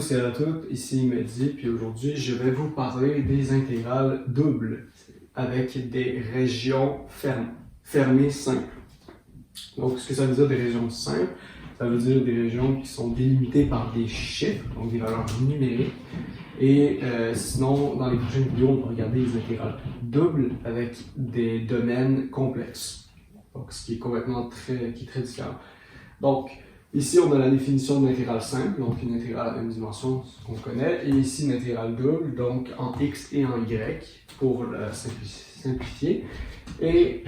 tous et à toutes, ici Mehdi, puis aujourd'hui je vais vous parler des intégrales doubles avec des régions fermées simples. Donc ce que ça veut dire des régions simples, ça veut dire des régions qui sont délimitées par des chiffres, donc des valeurs numériques. Et sinon, dans les prochaines vidéos, on va regarder les intégrales doubles avec des domaines complexes. Donc ce qui est complètement très différent. Donc, ici, on a la définition de l'intégrale simple, donc une intégrale à une dimension, ce qu'on connaît, et ici une intégrale double, donc en x et en y, pour simplifier. Et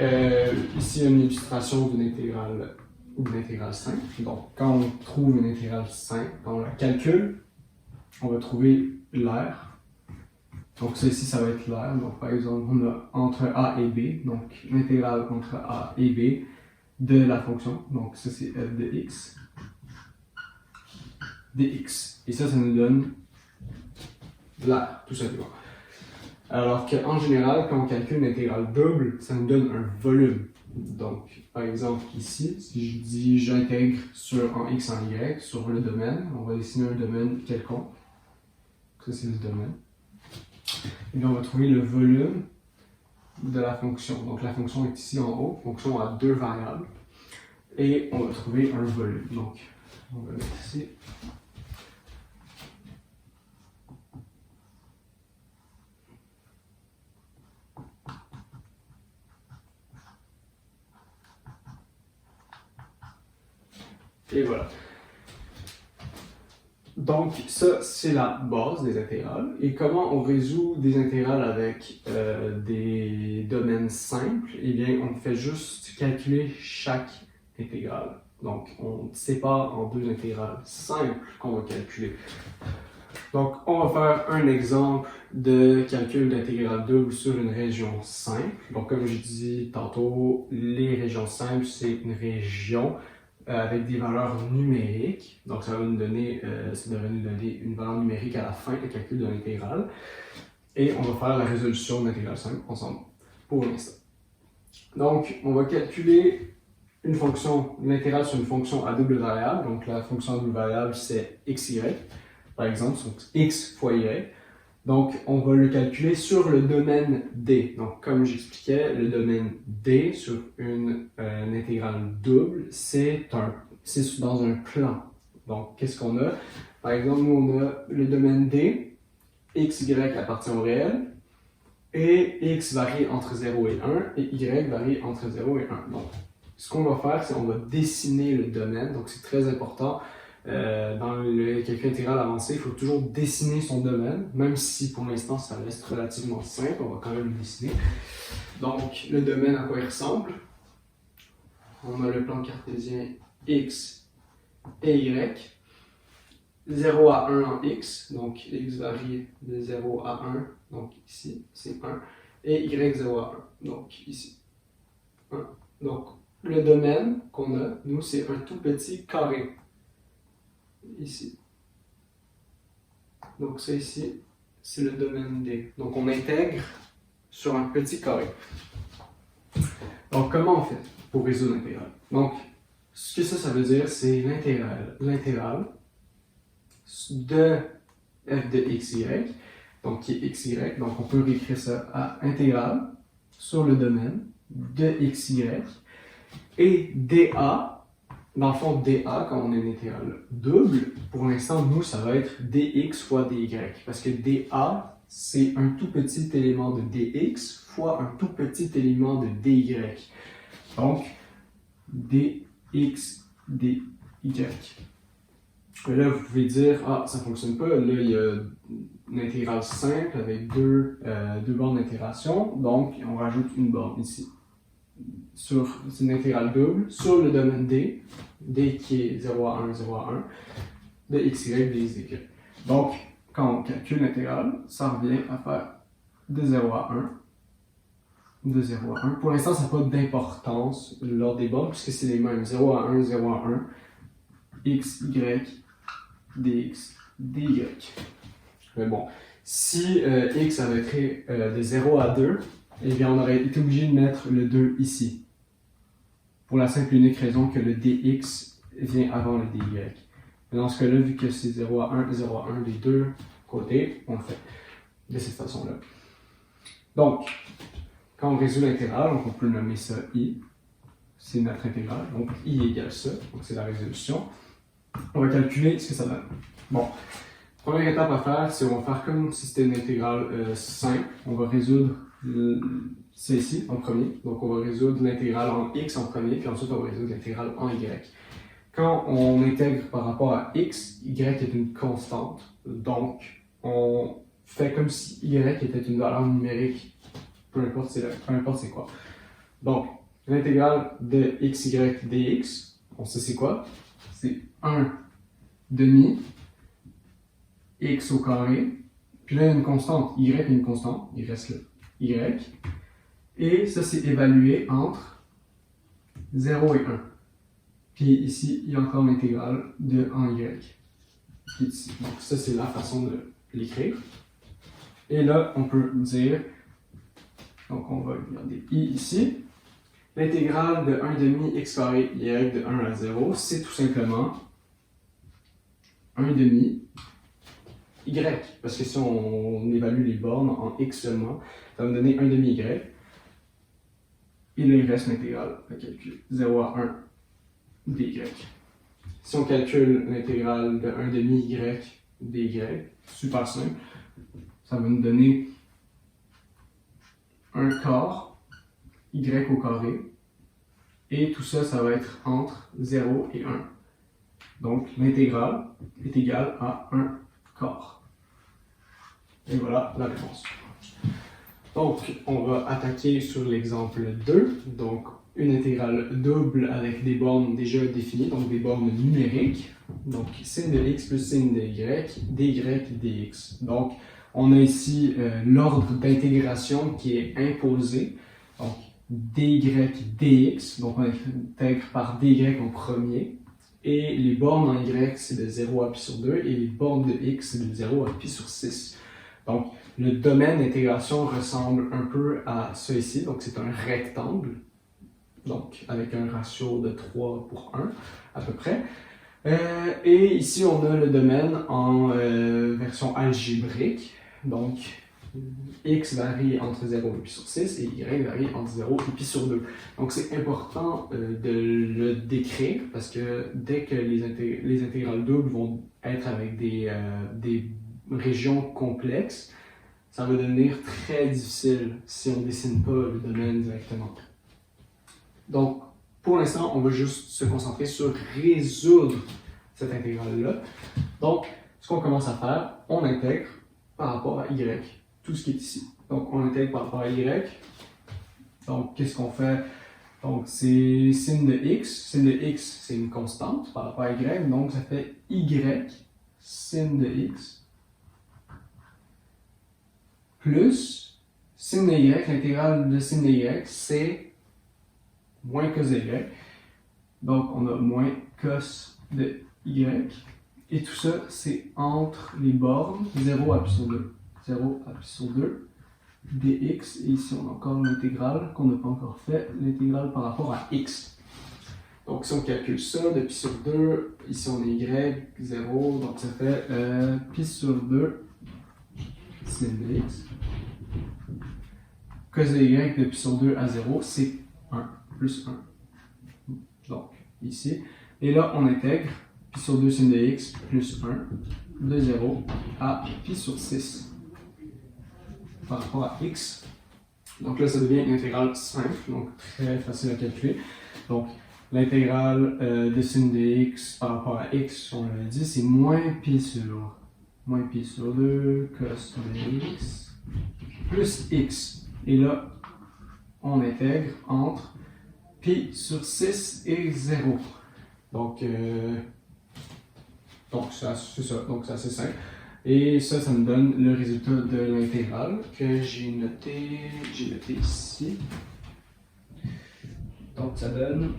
ici, une illustration d'une intégrale simple. Donc, quand on trouve une intégrale simple, quand on la calcule, on va trouver l'aire. Donc, ça ici, ça va être l'aire. Donc, par exemple, on a entre a et b, donc l'intégrale entre a et b de la fonction. Donc, ça, c'est f de x. dx. Et ça nous donne l'aire, tout simplement. Alors qu'en général, quand on calcule une intégrale double, ça nous donne un volume. Donc, par exemple, ici, si je dis j'intègre en x en y, sur le domaine, on va dessiner un domaine quelconque. Ça, c'est le domaine. Et bien, on va trouver le volume de la fonction. Donc, la fonction est ici en haut, fonction à deux variables. Et on va trouver un volume. Donc, on va mettre ici. Et voilà. Donc, ça, c'est la base des intégrales. Et comment on résout des intégrales avec des domaines simples? Eh bien, on fait juste calculer chaque intégrale. Donc, on sépare en deux intégrales simples qu'on va calculer. Donc, on va faire un exemple de calcul d'intégrale double sur une région simple. Donc, comme je dis tantôt, les régions simples, c'est une région avec des valeurs numériques. Donc, ça devrait nous donner une valeur numérique à la fin du calcul de l'intégrale. Et on va faire la résolution de l'intégrale simple ensemble, pour l'instant. Donc, on va calculer une fonction, l'intégrale sur une fonction à double variable. Donc, la fonction à double variable, c'est xy, par exemple, donc x fois y. Donc, on va le calculer sur le domaine D. Donc, comme j'expliquais, le domaine D sur une intégrale double, c'est dans un plan. Donc, qu'est-ce qu'on a? Par exemple, nous, on a le domaine D, x, y appartient au réel, et x varie entre 0 et 1, et y varie entre 0 et 1. Donc, ce qu'on va faire, c'est qu'on va dessiner le domaine. Donc, c'est très important. Dans le calcul intégral avancé, il faut toujours dessiner son domaine, même si pour l'instant ça reste relativement simple, on va quand même le dessiner. Donc, le domaine, à quoi il ressemble? On a le plan cartésien x et y. 0 à 1 en x, donc x varie de 0 à 1, donc ici c'est 1, et y 0 à 1, donc ici 1. Donc, le domaine qu'on a, nous, c'est un tout petit carré. Ici. Donc ça ici, c'est le domaine D. Donc on intègre sur un petit carré. Donc comment on fait pour résoudre l'intégrale? Donc ce que ça veut dire, c'est l'intégrale de f de xy, donc qui est xy, donc on peut réécrire ça à intégrale sur le domaine de xy et dA. Dans le fond, dA, quand on a une intégrale double, pour l'instant, nous, ça va être dx fois dy. Parce que dA, c'est un tout petit élément de dx fois un tout petit élément de dy. Donc, dx, dy. Et là, vous pouvez dire, ah, ça ne fonctionne pas. Là, il y a une intégrale simple avec deux bornes d'intégration. Donc, on rajoute une borne ici. C'est une intégrale double sur le domaine D, D qui est 0 à 1, 0 à 1, de xy, dxy. Donc, quand on calcule l'intégrale, ça revient à faire de 0 à 1, de 0 à 1. Pour l'instant, ça n'a pas d'importance lors des bornes, puisque c'est les mêmes, 0 à 1, 0 à 1, x, y, dx, dy. Mais bon, si x avait été de 0 à 2, eh bien, on aurait été obligé de mettre le 2 ici. Pour la simple et unique raison que le dx vient avant le dy. Mais dans ce cas-là, vu que c'est 0 à 1 des deux côtés, on le fait de cette façon-là. Donc, quand on résout l'intégrale, on peut nommer ça I. C'est notre intégrale, donc I égale ça, donc c'est la résolution. On va calculer ce que ça donne. Bon, première étape à faire, c'est on va faire comme si c'était une intégrale simple. On va résoudre celle-ci en premier. Donc on va résoudre l'intégrale en x en premier, puis ensuite on va résoudre l'intégrale en y. Quand on intègre par rapport à x, y est une constante. Donc on fait comme si y était une valeur numérique, peu importe c'est quoi. Donc l'intégrale de xy dx, on sait c'est quoi? C'est 1 demi x au carré, puis là il y a une constante, y est une constante, il reste là, y, et ça c'est évalué entre 0 et 1. Puis ici, il y a encore l'intégrale de en y, qui est ici. Donc ça c'est la façon de l'écrire. Et là, on peut dire, donc on va regarder i ici, l'intégrale de 1 demi x carré y de 1 à 0, c'est tout simplement 1 demi y, parce que si on évalue les bornes en x seulement, ça va me donner 1 demi y. Et là, il reste l'intégrale à calculer, 0 à 1 dy. Si on calcule l'intégrale de 1 demi y dy, super simple, ça va nous donner un quart y au carré. Et tout ça, ça va être entre 0 et 1. Donc, l'intégrale est égale à 1 quart. Et voilà la réponse. Donc, on va attaquer sur l'exemple 2. Donc, une intégrale double avec des bornes déjà définies, donc des bornes numériques. Donc, sin de x plus sin de y, dy dx. Donc, on a ici l'ordre d'intégration qui est imposé. Donc, dy dx, donc on intègre par dy en premier. Et les bornes en y, c'est de 0 à pi sur 2, et les bornes de x, c'est de 0 à pi sur 6. Donc, le domaine d'intégration ressemble un peu à ça ici. Donc, c'est un rectangle, donc avec un ratio de 3 pour 1 à peu près. Et ici, on a le domaine en version algébrique. Donc, x varie entre 0 et pi sur 6 et y varie entre 0 et pi sur 2. Donc, c'est important de le décrire parce que dès que les intégrales doubles vont être avec des régions complexes, ça va devenir très difficile si on ne dessine pas le domaine directement. Donc, pour l'instant, on va juste se concentrer sur résoudre cette intégrale-là. Donc, ce qu'on commence à faire, on intègre par rapport à y, tout ce qui est ici. Donc, on intègre par rapport à y. Donc, qu'est-ce qu'on fait? Donc, c'est sin de x. Sin de x, c'est une constante par rapport à y. Donc, ça fait y sin de x plus sin de y. L'intégrale de sin de y, c'est moins cos de y. Donc, on a moins cos de y. Et tout ça, c'est entre les bornes 0 à pi sur 2. 0 à pi sur 2 dx. Et ici, on a encore l'intégrale qu'on n'a pas encore fait, l'intégrale par rapport à x. Donc, si on calcule ça, de pi sur 2, ici on est y, 0, donc ça fait pi sur 2 sin de x. Cos de y de pi sur 2 à 0, c'est 1, plus 1. Donc, ici. Et là, on intègre pi sur 2 sin de x plus 1 de 0 à pi sur 6 par rapport à x. Donc là, ça devient une intégrale simple, donc très facile à calculer. Donc, l'intégrale de sin de x par rapport à x, on l'a dit, c'est moins pi sur 2 cos de x plus x. Et là, on intègre entre pi sur 6 et 0. Donc c'est ça. Donc c'est assez simple. Et ça nous donne le résultat de l'intégrale que j'ai noté ici. Donc ça donne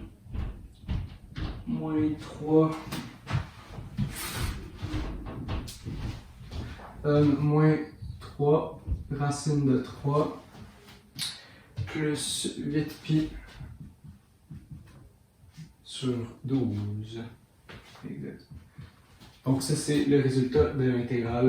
moins 3 racine de 3 plus 8 pi sur 12. Exact. Donc ça, c'est le résultat de l'intégrale